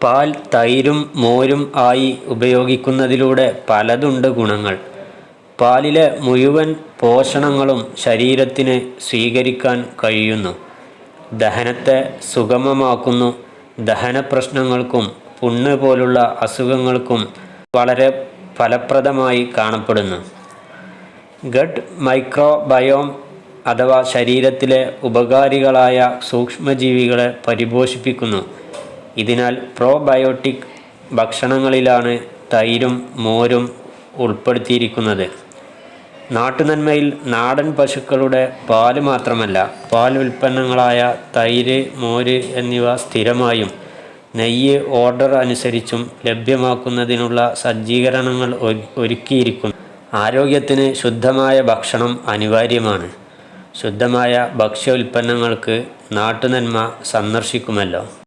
പാൽ, തൈരും മോരും ആയി ഉപയോഗിക്കുന്നതിലൂടെ പലതുണ്ട് ഗുണങ്ങൾ. പാലിലെ മുഴുവൻ പോഷണങ്ങളും ശരീരത്തിന് സ്വീകരിക്കാൻ കഴിയുന്നു. ദഹനത്തെ സുഗമമാക്കുന്നു. ദഹനപ്രശ്നങ്ങൾക്കും പുണ്ണ് പോലുള്ള അസുഖങ്ങൾക്കും വളരെ ഫലപ്രദമായി കാണപ്പെടുന്നു. ഗട്ട് മൈക്രോബയോം അഥവാ ശരീരത്തിലെ ഉപകാരികളായ സൂക്ഷ്മജീവികളെ പരിപോഷിപ്പിക്കുന്നു. ഇതിനാൽ പ്രോബയോട്ടിക് ഭക്ഷണങ്ങളിലാണ് തൈരും മോരും ഉൾപ്പെടുത്തിയിരിക്കുന്നത്. നാട്ടുനന്മയിൽ നാടൻ പശുക്കളുടെ പാല് മാത്രമല്ല, പാൽ ഉൽപ്പന്നങ്ങളായ തൈര്, മോര് എന്നിവ സ്ഥിരമായും നെയ്യ് ഓർഡർ അനുസരിച്ചും ലഭ്യമാക്കുന്നതിനുള്ള സജ്ജീകരണങ്ങൾ ഒരുക്കിയിരിക്കുന്നു. ആരോഗ്യത്തിന് ശുദ്ധമായ ഭക്ഷണം അനിവാര്യമാണ്. ശുദ്ധമായ ഭക്ഷ്യ ഉൽപ്പന്നങ്ങൾക്ക് നാട്ടുനന്മ സന്ദർശിക്കുമല്ലോ.